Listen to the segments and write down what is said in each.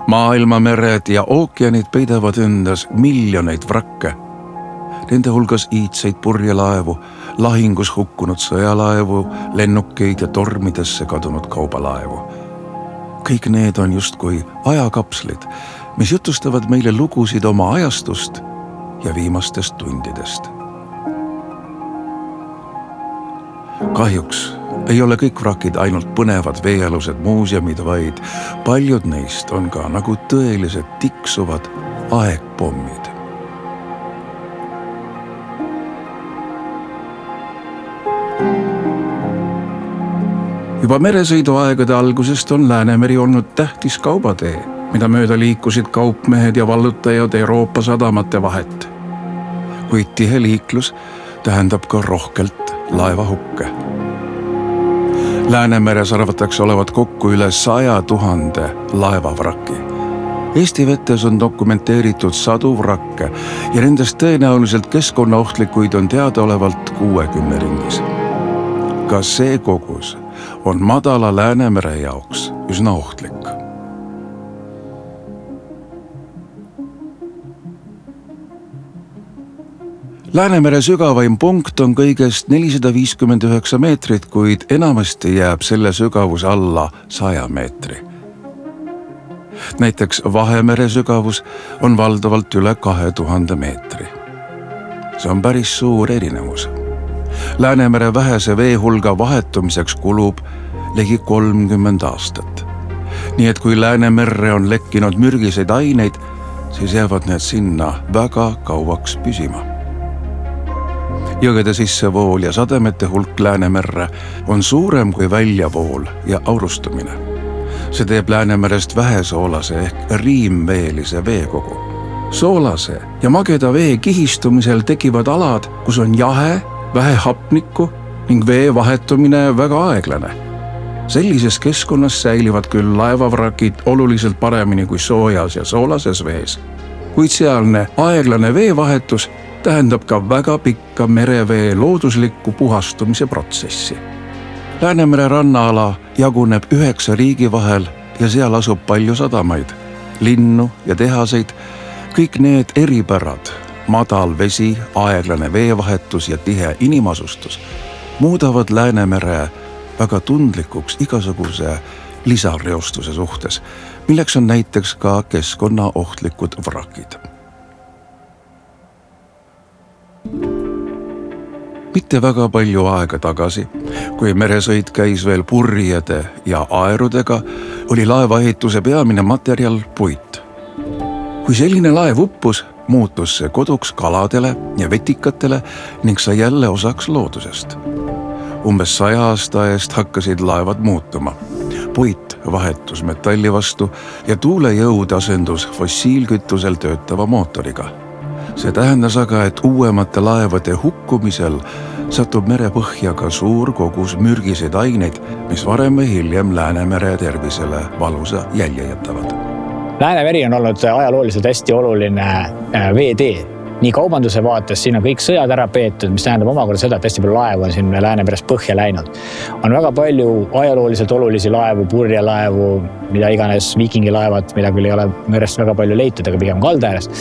Maailmamered ja ookeanid peidavad endas miljoneid vrakke. Nende hulgas iidseid purjelaevu, lahingus hukkunud sõjalaevu, lennukeid ja tormidesse kadunud kaubalaevu. Kõik need on justkui ajakapslid, mis jutustavad meile lugusid oma ajastust ja viimastest tundidest. Kahjuks ei ole kõik vrakid ainult põnevad veealused muuseumid, vaid paljud neist on ka nagu tõelised tiksuvad aegpommid. Juba meresõiduaegade algusest on Läänemeri olnud tähtis kaubatee, mida mööda liikusid kaupmehed ja vallutajad Euroopa sadamate vahet. Kuid tihe liiklus tähendab ka rohkelt laevahukke. Läänemeres arvatakse olevat kokku üle 100 000 laevavraki. Eesti vetes on dokumenteeritud 100 vrakke ja nendest tõenäoliselt keskkonnaohtlikuid on teadaolevalt 60 ringis. Ka see kogus on madala Läänemere jaoks üsna ohtlik. Läänemere sügavaim punkt on kõigest 459 meetrit, kuid enamasti jääb selle sügavus alla 100 meetri. Näiteks Vahemere sügavus on valdavalt üle 2000 meetri. See on päris suur erinevus. Läänemere vähese veehulga vahetumiseks kulub ligi 30 aastat. Nii et kui Läänemerre on lekkinud mürgiseid aineid, siis jäävad need sinna väga kauaks püsima. Jõgede sissevool ja sademete hulk Läänemerre on suurem kui väljavool ja aurustumine. See teeb Läänemerest vähesoolase ehk riimveelise veekogu. Soolase ja mageda vee kihistumisel tekivad alad, kus on jahe, vähe hapnikku ning vee vahetumine väga aeglane. Sellises keskkonnas säilivad küll laevavrakid oluliselt paremini kui soojas ja soolases vees, kuid sealne aeglane veevahetus tähendab ka väga pikka merevee looduslikku puhastumise protsessi. Läänemere rannaala jaguneb 9 riigi vahel ja seal asub palju sadamaid, linnu ja tehaseid. Kõik need eripärad, madal vesi, aeglane veevahetus ja tihe inimasustus muudavad Läänemere väga tundlikuks igasuguse lisareostuse suhtes, milleks on näiteks ka keskkonnaohtlikud vrakid. Mitte väga palju aega tagasi, kui meresõit käis veel purjede ja aerudega, oli laevaehituse peamine materjal puit. Kui selline laev uppus, muutus see koduks kaladele ja vetikatele ning sai jälle osaks loodusest. Umbes 100 aasta eest hakkasid laevad muutuma. Puit vahetus metalli vastu ja tuulejõud asendus fossiilkütusel töötava mootoriga. See tähendas aga, et uuemate laevade hukkumisel satub merepõhja ka suur kogus mürgiseid aineid, mis varem või hiljem Läänemere tervisele valusa jälje jätavad. Läänemeri on olnud ajalooliselt hästi oluline veetee. Nii kaubanduse vaates, siin on kõik sõjad ära peetud, mis tähendab omakorda seda, et hästi palju laevu on siin Läänemerest põhja läinud. On väga palju ajalooliselt olulisi laevu, purjelaevu, mida iganes viikingilaevad, mida küll ei ole merest väga palju leitud, aga pigem kalda ääres.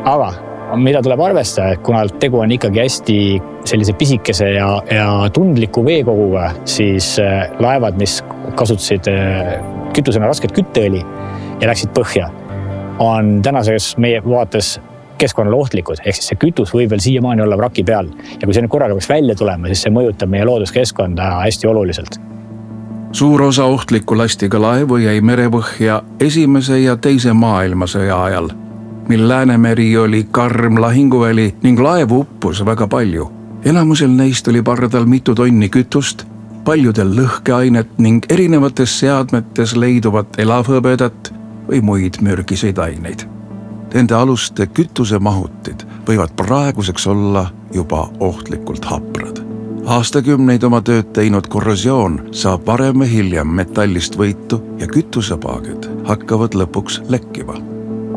Aga mida tuleb arvestada, et kuna tegu on ikkagi hästi sellise pisikese ja tundliku veekoguga, siis laevad, mis kasutasid kütusena rasket kütteõli ja läksid põhja, on tänases meie vaates keskkonnale ohtlikud, ehk siis see kütus võib veel siiamaani olla vraki peal. Ja kui see nüüd korraga peaks välja tulema, siis see mõjutab meie looduskeskkonda hästi oluliselt. Suur osa ohtliku lastiga laevu jäi merepõhja esimese ja teise maailmasõja ajal, mil Läänemeri oli karm lahinguväli ning laevu uppus väga palju. Enamusel neist oli pardal mitu tonni kütust, paljudel lõhkeainet ning erinevates seadmetes leiduvat elavhõbedat või muid mürgiseid aineid. Nende aluste kütusemahutid võivad praeguseks olla juba ohtlikult haprad. Aastakümneid oma tööd teinud korrosioon saab varem või hiljem metallist võitu ja kütusepaagid hakkavad lõpuks lekkima.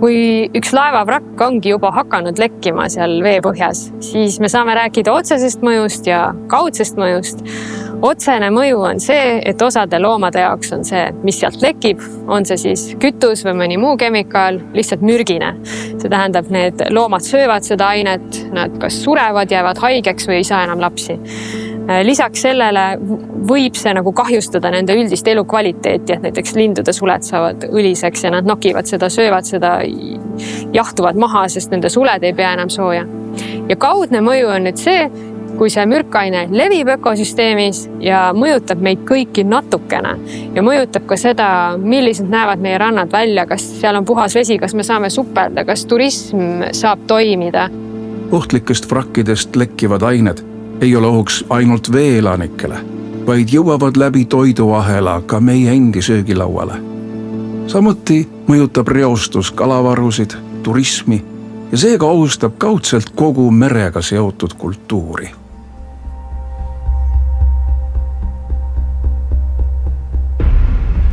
Kui üks laevavrakk ongi juba hakanud lekkima seal veepõhjas, siis me saame rääkida otsesest mõjust ja kaudsest mõjust. Otsene mõju on see, et osade loomade jaoks on see, mis sealt lekib, on see siis kütus või mõni muu kemikaal, lihtsalt mürgine. See tähendab, need loomad söövad seda ainet, nad kas surevad, jäävad haigeks või ei saa enam lapsi. Lisaks sellele võib see nagu kahjustada nende üldist elukvaliteeti, et näiteks lindude suled saavad õliseks ja nad nokivad seda, söövad seda, jahtuvad maha, sest nende suled ei pea enam sooja. Ja kaudne mõju on nüüd see, kui see mürkaine levib ökosüsteemis ja mõjutab meid kõiki natukene ja mõjutab ka seda, millised näevad meie rannad välja, kas seal on puhas vesi, kas me saame supelda, kas turism saab toimida. Ohtlikest vrakkidest lekkivad ained ei ole ohuks ainult veelanikele, vaid jõuavad läbi toiduahela ka meie endi söögilauale. Samuti mõjutab reostus kalavarusid, turismi ja seega ohustab kaudselt kogu merega seotud kultuuri.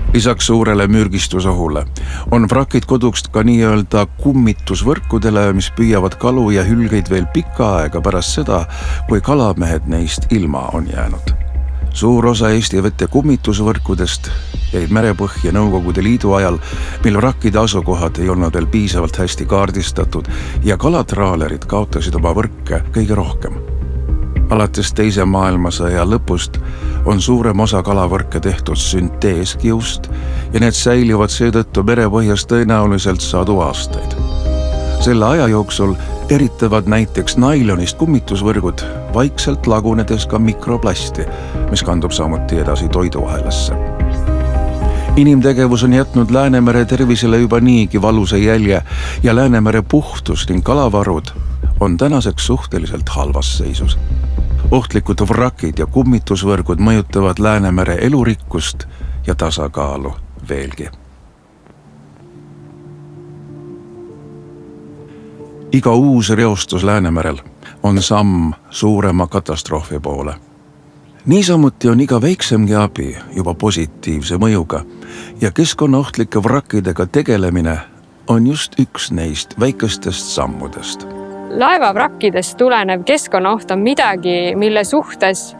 Lisaks suurele mürgistusohule on vrakid koduks ka nii-öelda kummitusvõrkudele, mis püüavad kalu ja hülgeid veel pikka aega pärast seda, kui kalamehed neist ilma on jäänud. Suur osa Eesti vete kummitusvõrkudest jäid merepõhja Nõukogude Liidu ajal, mil vrakkide asukohad ei olnud veel piisavalt hästi kaardistatud ja kalatraalerid kaotasid oma võrke kõige rohkem. Alates teise maailmasõja lõpust on suurem osa kalavõrke tehtud sünteeskiust ja need säilivad seetõttu merepõhjas tõenäoliselt sadu aastaid. Selle aja jooksul eritavad näiteks nailonist kummitusvõrgud vaikselt lagunedes ka mikroplasti, mis kandub samuti edasi toiduahelasse. Inimtegevus on jätnud Läänemere tervisele juba niigi valusa jälje ja Läänemere puhtus ning kalavarud on tänaseks suhteliselt halvas seisus. Ohtlikud vrakid ja kummitusvõrgud mõjutavad Läänemere elurikkust ja tasakaalu veelgi. Iga uus reostus Läänemerel on samm suurema katastroofi poole. Niisamuti on iga väiksemgi abi juba positiivse mõjuga ja keskkonnaohtlike vrakkidega tegelemine on just üks neist väikestest sammudest. Laevavrakkidest tulenev keskkonnaoht on midagi, mille suhtes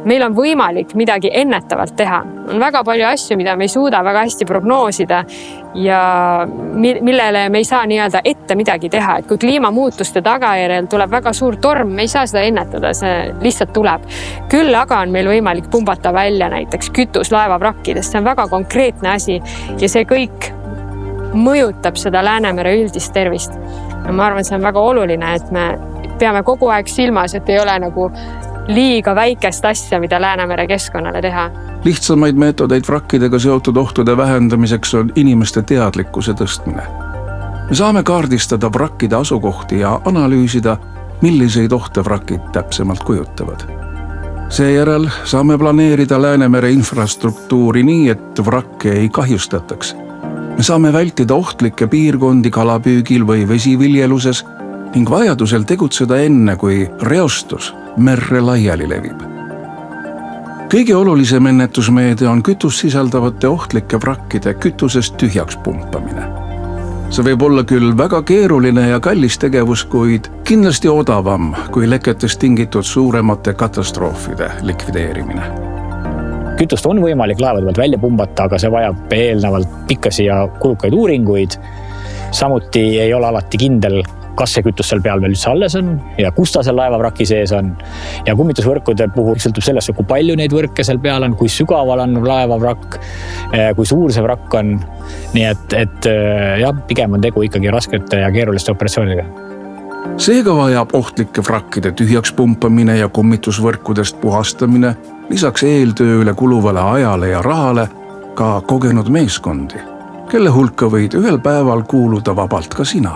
meil on võimalik midagi ennetavalt teha. On väga palju asju, mida me ei suuda väga hästi prognoosida ja millele me ei saa nii-öelda ette midagi teha. Et kui kliimamuutuste tagajärjel tuleb väga suur torm, me ei saa seda ennetada, see lihtsalt tuleb. Küll aga on meil võimalik pumbata välja näiteks kütus laevavrakkidest. See on väga konkreetne asi ja see kõik mõjutab seda Läänemere üldist tervist. Ma arvan, see on väga oluline, et me peame kogu aeg silmas, et ei ole nagu liiga väikest asja, mida Läänemere keskkonnale teha. Lihtsamaid meetodeid vrakkidega seotud ohtude vähendamiseks on inimeste teadlikkuse tõstmine. Me saame kaardistada vrakkide asukohti ja analüüsida, milliseid ohte vrakid täpsemalt kujutavad. Seejärel saame planeerida Läänemere infrastruktuuri nii, et vrakke ei kahjustataks. Me saame vältida ohtlikke piirkondi kalapüügil või vesiviljeluses ning vajadusel tegutseda enne, kui reostus merre laiali levib. Kõige olulisem ennetusmeede on kütust sisaldavate ohtlike vrakkide kütusest tühjaks pumpamine. See võib olla küll väga keeruline ja kallis tegevus, kuid kindlasti odavam kui leketest tingitud suuremate katastroofide likvideerimine. Kütust on võimalik laevade pealt välja pumbata, aga see vajab eelnevalt pikkasi ja kulukaid uuringuid. Samuti ei ole alati kindel, kas see kütus seal peal veel üldse alles on ja kus ta seal laevavraki sees on. Ja kummitusvõrkude puhul sõltub sellest, kui palju neid võrke seal peal on, kui sügaval on laevavrakk, kui suur see vrakk on. Nii et pigem on tegu ikkagi raskete ja keeruliste operatsioonidega. Seega vajab ohtlike vrakkide tühjaks pumpamine ja kummitusvõrkudest puhastamine lisaks eeltööle kuluvale ajale ja rahale ka kogenud meeskondi, kelle hulka võid ühel päeval kuuluda vabalt ka sina.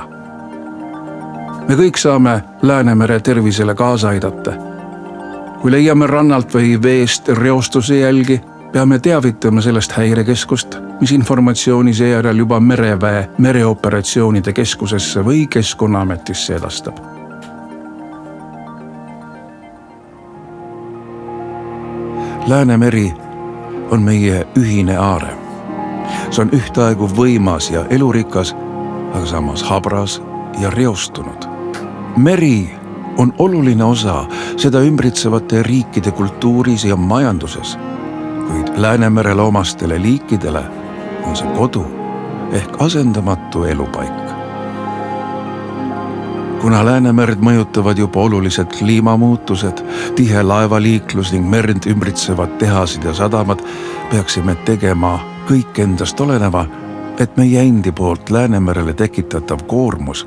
Me kõik saame Läänemere tervisele kaasa aidata. Kui leiame rannalt või veest reostuse jälgi, peame teavitama sellest häirekeskust, mis informatsiooni seejärel juba mereväe mereoperatsioonide keskusesse või Keskkonnaametisse edastab. Läänemeri on meie ühine aare. See on ühtaegu võimas ja elurikas, aga samas habras ja reostunud. Meri on oluline osa seda ümbritsevate riikide kultuuris ja majanduses, kuid Läänemerele omastele liikidele on see kodu ehk asendamatu elupaik. Kuna Läänemerd mõjutavad juba olulised kliimamuutused, tihe laevaliiklus ning merd ümbritsevad tehasid ja sadamad, peaksime tegema kõik endast oleneva, et meie endi poolt Läänemerele tekitatav koormus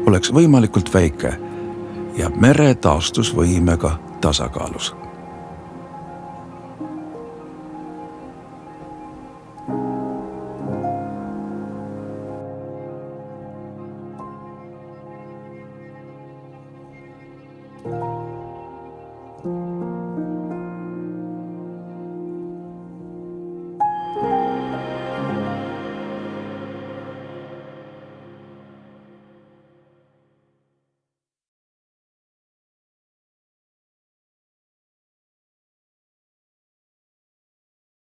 oleks võimalikult väike ja mere taastusvõimega tasakaalus.